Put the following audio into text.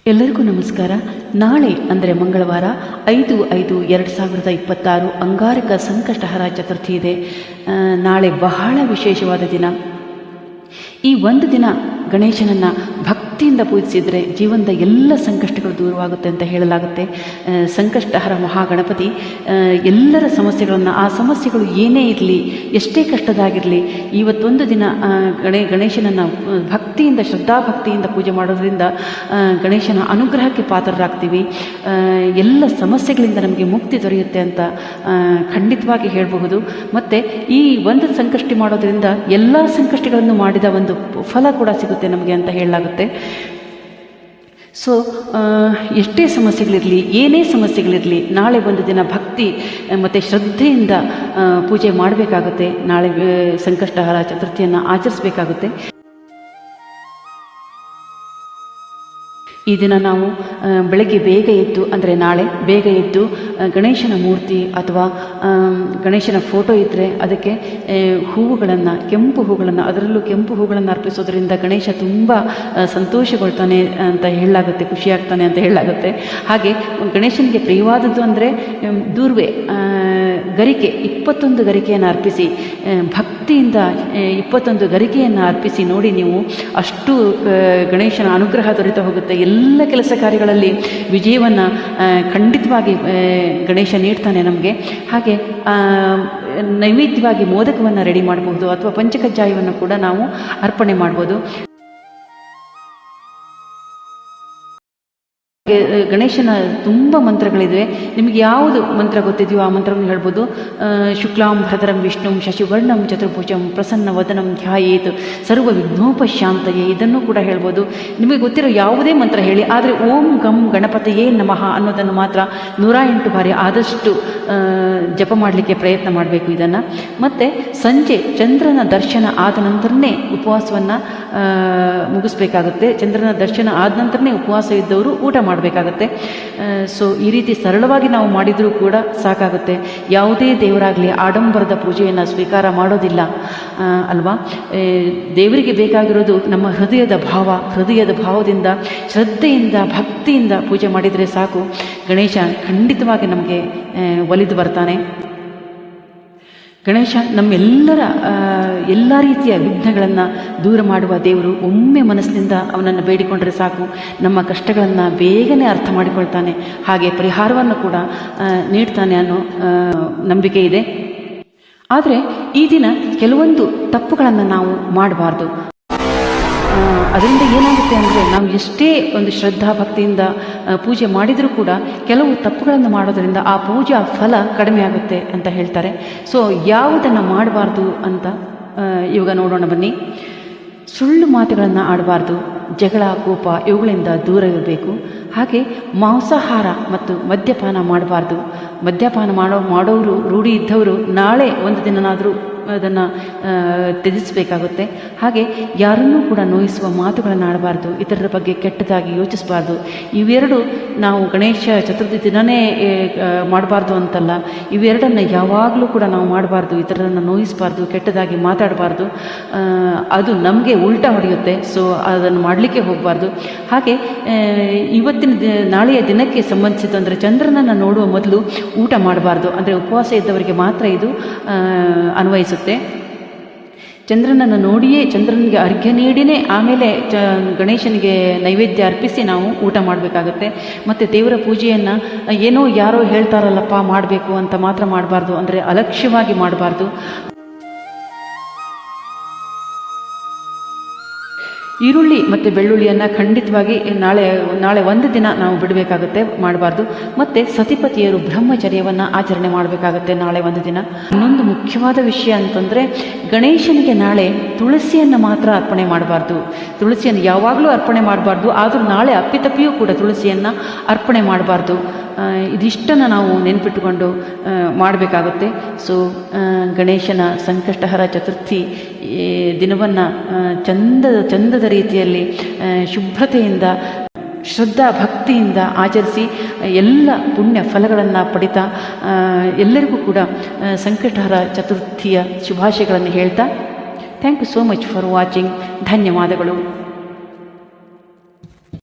ಎಲ್ಲರಿಗೂ ನಮಸ್ಕಾರ. ನಾಳೆ ಅಂದರೆ ಮಂಗಳವಾರ 5/5/2026 ಅಂಗಾರಕ ಸಂಕಷ್ಟಹರ ಚತುರ್ಥಿ ಇದೆ. ನಾಳೆ ಬಹಳ ವಿಶೇಷವಾದ ದಿನ. ಈ ಒಂದು ದಿನ ಗಣೇಶನನ್ನು ಭಕ್ತಿಯಿಂದ ಪೂಜಿಸಿದರೆ ಜೀವನದ ಎಲ್ಲ ಸಂಕಷ್ಟಗಳು ದೂರವಾಗುತ್ತೆ ಅಂತ ಹೇಳಲಾಗುತ್ತೆ. ಸಂಕಷ್ಟಹರ ಮಹಾಗಣಪತಿ ಎಲ್ಲರ ಸಮಸ್ಯೆಗಳನ್ನು, ಆ ಸಮಸ್ಯೆಗಳು ಏನೇ ಇರಲಿ, ಎಷ್ಟೇ ಕಷ್ಟದಾಗಿರಲಿ, ಇವತ್ತೊಂದು ದಿನ ಗಣೇಶನನ್ನು ಭಕ್ತಿಯಿಂದ, ಶ್ರದ್ಧಾಭಕ್ತಿಯಿಂದ ಪೂಜೆ ಮಾಡೋದ್ರಿಂದ ಗಣೇಶನ ಅನುಗ್ರಹಕ್ಕೆ ಪಾತ್ರರಾಗ್ತೀವಿ. ಎಲ್ಲ ಸಮಸ್ಯೆಗಳಿಂದ ನಮಗೆ ಮುಕ್ತಿ ದೊರೆಯುತ್ತೆ ಅಂತ ಖಂಡಿತವಾಗಿ ಹೇಳಬಹುದು. ಮತ್ತು ಈ ಒಂದು ಸಂಕಷ್ಟಿ ಮಾಡೋದ್ರಿಂದ ಎಲ್ಲ ಸಂಕಷ್ಟಗಳನ್ನು ಮಾಡಿದ ಒಂದು ಫಲ ಕೂಡ ಸಿಗುತ್ತೆ ನಮಗೆ ಅಂತ ಹೇಳಲಾಗುತ್ತೆ. ಸೊ ಎಷ್ಟೇ ಸಮಸ್ಯೆಗಳಿರಲಿ, ಏನೇ ಸಮಸ್ಯೆಗಳಿರಲಿ, ನಾಳೆ ಒಂದು ದಿನ ಭಕ್ತಿ ಮತ್ತು ಶ್ರದ್ಧೆಯಿಂದ ಪೂಜೆ ಮಾಡಬೇಕಾಗುತ್ತೆ. ನಾಳೆ ಸಂಕಷ್ಟಹರ ಚತುರ್ಥಿಯನ್ನು ಆಚರಿಸಬೇಕಾಗುತ್ತೆ. ಈ ದಿನ ನಾವು ಬೆಳಗ್ಗೆ ಬೇಗ ಎದ್ದು, ಅಂದರೆ ನಾಳೆ ಬೇಗ ಎದ್ದು ಗಣೇಶನ ಮೂರ್ತಿ ಅಥವಾ ಗಣೇಶನ ಫೋಟೋ ಇದ್ದರೆ ಅದಕ್ಕೆ ಹೂವುಗಳನ್ನು, ಕೆಂಪು ಹೂಗಳನ್ನು, ಅದರಲ್ಲೂ ಕೆಂಪು ಹೂಗಳನ್ನು ಅರ್ಪಿಸೋದ್ರಿಂದ ಗಣೇಶ ತುಂಬ ಸಂತೋಷಗೊಳ್ತಾನೆ ಅಂತ ಹೇಳಲಾಗುತ್ತೆ, ಖುಷಿಯಾಗ್ತಾನೆ ಅಂತ ಹೇಳಲಾಗುತ್ತೆ. ಹಾಗೆ ಗಣೇಶನಿಗೆ ಪ್ರಿಯವಾದದ್ದು ಅಂದರೆ ದೂರ್ವೆ, ಗರಿಕೆ, 21 ಗರಿಕೆಯನ್ನು ಅರ್ಪಿಸಿ, ಭಕ್ತಿಯಿಂದ 21 ಗರಿಕೆಯನ್ನು ಅರ್ಪಿಸಿ ನೋಡಿ ನೀವು, ಅಷ್ಟು ಗಣೇಶನ ಅನುಗ್ರಹ ದೊರೆತ ಹೋಗುತ್ತೆ. ಎಲ್ಲ ಕೆಲಸ ಕಾರ್ಯಗಳಲ್ಲಿ ವಿಜಯವನ್ನು ಖಂಡಿತವಾಗಿ ಗಣೇಶ ನೀಡ್ತಾನೆ ನಮಗೆ. ಹಾಗೆ ನೈವೇದ್ಯವಾಗಿ ಮೋದಕವನ್ನು ರೆಡಿ ಮಾಡ್ಬೋದು ಅಥವಾ ಪಂಚಕಜ್ಜಾಯವನ್ನು ಕೂಡ ನಾವು ಅರ್ಪಣೆ ಮಾಡ್ಬೋದು. ಗಣೇಶನ ತುಂಬ ಮಂತ್ರಗಳಿವೆ. ನಿಮಗೆ ಯಾವುದು ಮಂತ್ರ ಗೊತ್ತಿದೆಯೋ ಆ ಮಂತ್ರವನ್ನು ಹೇಳ್ಬೋದು. ಶುಕ್ಲಾಂ ಭರಧರಂ ವಿಷ್ಣುಂ ಶಶಿವರ್ಣಂ ಚತುರ್ಭುಜಂ ಪ್ರಸನ್ನ ವದನಂ ಧ್ಯಾಯೇತ್ ಸರ್ವ ವಿಘ್ನೋಪಶಾಂತಯೇ, ಇದನ್ನು ಕೂಡ ಹೇಳ್ಬೋದು. ನಿಮಗೆ ಗೊತ್ತಿರೋ ಯಾವುದೇ ಮಂತ್ರ ಹೇಳಿ, ಆದರೆ ಓಂ ಗಂ ಗಣಪತಿಯೇ ನಮಃ ಅನ್ನೋದನ್ನು ಮಾತ್ರ 108 ಬಾರಿ ಆದಷ್ಟು ಜಪ ಮಾಡಲಿಕ್ಕೆ ಪ್ರಯತ್ನ ಮಾಡಬೇಕು ಇದನ್ನು. ಮತ್ತು ಸಂಜೆ ಚಂದ್ರನ ದರ್ಶನ ಆದ ನಂತರನೇ ಉಪವಾಸವನ್ನು ಮುಗಿಸ್ಬೇಕಾಗುತ್ತೆ. ಚಂದ್ರನ ದರ್ಶನ ಆದ ನಂತರನೇ ಉಪವಾಸ ಇದ್ದವರು ಊಟ ಮಾಡಬೇಕಾಗತ್ತೆ. ಸೊ ಈ ರೀತಿ ಸರಳವಾಗಿ ನಾವು ಮಾಡಿದರೂ ಕೂಡ ಸಾಕಾಗುತ್ತೆ. ಯಾವುದೇ ದೇವರಾಗಲಿ ಆಡಂಬರದ ಪೂಜೆಯನ್ನು ಸ್ವೀಕಾರ ಮಾಡೋದಿಲ್ಲ ಅಲ್ವಾ. ದೇವರಿಗೆ ಬೇಕಾಗಿರೋದು ನಮ್ಮ ಹೃದಯದ ಭಾವ. ಹೃದಯದ ಭಾವದಿಂದ, ಶ್ರದ್ಧೆಯಿಂದ, ಭಕ್ತಿಯಿಂದ ಪೂಜೆ ಮಾಡಿದರೆ ಸಾಕು, ಗಣೇಶ ಖಂಡಿತವಾಗಿ ನಮಗೆ ಒಲಿದು ಬರ್ತಾನೆ. ಗಣೇಶ ನಮ್ಮೆಲ್ಲರ ಎಲ್ಲ ರೀತಿಯ ವಿಘ್ನಗಳನ್ನು ದೂರ ಮಾಡುವ ದೇವರು. ಒಮ್ಮೆ ಮನಸ್ಸಿನಿಂದ ಅವನನ್ನು ಬೇಡಿಕೊಂಡರೆ ಸಾಕು, ನಮ್ಮ ಕಷ್ಟಗಳನ್ನು ಬೇಗನೆ ಅರ್ಥ ಮಾಡಿಕೊಳ್ತಾನೆ, ಹಾಗೆ ಪರಿಹಾರವನ್ನು ಕೂಡ ನೀಡ್ತಾನೆ ಅನ್ನೋ ನಂಬಿಕೆ ಇದೆ. ಆದರೆ ಈ ದಿನ ಕೆಲವೊಂದು ತಪ್ಪುಗಳನ್ನು ನಾವು ಮಾಡಬಾರ್ದು. ಅದರಿಂದ ಏನಾಗುತ್ತೆ ಅಂದರೆ, ನಾವು ಎಷ್ಟೇ ಒಂದು ಶ್ರದ್ಧಾ ಭಕ್ತಿಯಿಂದ ಪೂಜೆ ಮಾಡಿದರೂ ಕೂಡ ಕೆಲವು ತಪ್ಪುಗಳನ್ನು ಮಾಡೋದರಿಂದ ಆ ಪೂಜಾ ಫಲ ಕಡಿಮೆ ಆಗುತ್ತೆ ಅಂತ ಹೇಳ್ತಾರೆ. ಸೊ ಯಾವುದನ್ನು ಮಾಡಬಾರ್ದು ಅಂತ ಇವಾಗ ನೋಡೋಣ ಬನ್ನಿ. ಸುಳ್ಳು ಮಾತುಗಳನ್ನು ಆಡಬಾರ್ದು, ಜಗಳ, ಕೋಪ ಇವುಗಳಿಂದ ದೂರ ಇರಬೇಕು. ಹಾಗೆ ಮಾಂಸಾಹಾರ ಮತ್ತು ಮದ್ಯಪಾನ ಮಾಡಬಾರ್ದು. ಮದ್ಯಪಾನ ಮಾಡೋರು, ರೂಢಿ ಇದ್ದವರು ನಾಳೆ ಒಂದು ದಿನನಾದರೂ ಅದನ್ನು ತ್ಯಜಿಸಬೇಕಾಗುತ್ತೆ. ಹಾಗೆ ಯಾರನ್ನೂ ಕೂಡ ನೋಯಿಸುವ ಮಾತುಗಳನ್ನು ಆಡಬಾರ್ದು, ಇತರರ ಬಗ್ಗೆ ಕೆಟ್ಟದಾಗಿ ಯೋಚಿಸಬಾರ್ದು. ಇವೆರಡು ನಾವು ಗಣೇಶ ಚತುರ್ಥಿ ದಿನವೇ ಮಾಡಬಾರ್ದು ಅಂತಲ್ಲ, ಇವೆರಡನ್ನು ಯಾವಾಗಲೂ ಕೂಡ ನಾವು ಮಾಡಬಾರ್ದು. ಇತರರನ್ನು ನೋಯಿಸಬಾರ್ದು, ಕೆಟ್ಟದಾಗಿ ಮಾತಾಡಬಾರ್ದು, ಅದು ನಮಗೆ ಉಲ್ಟಾ ಹೊಡೆಯುತ್ತೆ. ಸೊ ಅದನ್ನು ಮಾಡಲಿಕ್ಕೆ ಹೋಗಬಾರ್ದು. ಹಾಗೆ ನಾಳೆಯ ದಿನಕ್ಕೆ ಸಂಬಂಧಿಸಿದ್ದು ಅಂದರೆ, ಚಂದ್ರನನ್ನು ನೋಡುವ ಮೊದಲು ಊಟ ಮಾಡಬಾರ್ದು. ಅಂದರೆ ಉಪವಾಸ ಇದ್ದವರಿಗೆ ಮಾತ್ರ ಇದು ಅನ್ವಯಿಸುತ್ತೆ. ಚಂದ್ರನನ್ನು ನೋಡಿಯೇ, ಚಂದ್ರನಿಗೆ ಅರ್ಘ್ಯ ನೀಡಿನೇ ಆಮೇಲೆ ಗಣೇಶನಿಗೆ ನೈವೇದ್ಯ ಅರ್ಪಿಸಿ ನಾವು ಊಟ ಮಾಡಬೇಕಾಗತ್ತೆ. ಮತ್ತು ದೇವರ ಪೂಜೆಯನ್ನು ಏನೋ ಯಾರೋ ಹೇಳ್ತಾರಲ್ಲಪ್ಪ ಮಾಡಬೇಕು ಅಂತ ಮಾತ್ರ ಮಾಡಬಾರ್ದು, ಅಂದರೆ ಅಲಕ್ಷ್ಯವಾಗಿ ಮಾಡಬಾರ್ದು. ಈರುಳ್ಳಿ ಮತ್ತು ಬೆಳ್ಳುಳ್ಳಿಯನ್ನು ಖಂಡಿತವಾಗಿ ನಾಳೆ ಒಂದು ದಿನ ನಾವು ಬಿಡಬೇಕಾಗುತ್ತೆ, ಮಾಡಬಾರ್ದು. ಮತ್ತು ಸತಿಪತಿಯರು ಬ್ರಹ್ಮಚರ್ಯವನ್ನು ಆಚರಣೆ ಮಾಡಬೇಕಾಗುತ್ತೆ ನಾಳೆ ಒಂದು ದಿನ. ಇನ್ನೊಂದು ಮುಖ್ಯವಾದ ವಿಷಯ ಅಂತಂದರೆ, ಗಣೇಶನಿಗೆ ನಾಳೆ ತುಳಸಿಯನ್ನು ಮಾತ್ರ ಅರ್ಪಣೆ ಮಾಡಬಾರ್ದು. ತುಳಸಿಯನ್ನು ಯಾವಾಗಲೂ ಅರ್ಪಣೆ ಮಾಡಬಾರ್ದು, ಆದರೂ ನಾಳೆ ಅಪ್ಪಿತಪ್ಪಿಯೂ ಕೂಡ ತುಳಸಿಯನ್ನು ಅರ್ಪಣೆ ಮಾಡಬಾರ್ದು. ಇದಿಷ್ಟನ್ನು ನಾವು ನೆನ್ಪಿಟ್ಟುಕೊಂಡು ಮಾಡಬೇಕಾಗುತ್ತೆ. ಸೊ ಗಣೇಶನ ಸಂಕಷ್ಟಹರ ಚತುರ್ಥಿ ದಿನವನ್ನು ಚಂದದ ರೀತಿಯಲ್ಲಿ ಶುಭ್ರತೆಯಿಂದ, ಶ್ರದ್ಧಾ ಭಕ್ತಿಯಿಂದ ಆಚರಿಸಿ ಎಲ್ಲ ಪುಣ್ಯ ಫಲಗಳನ್ನು ಪಡಿತಾ ಎಲ್ಲರಿಗೂ ಕೂಡ ಸಂಕಷ್ಟಹರ ಚತುರ್ಥಿಯ ಶುಭಾಶಯಗಳನ್ನು ಹೇಳ್ತಾ, thank you so much for watching. ಧನ್ಯವಾದಗಳು.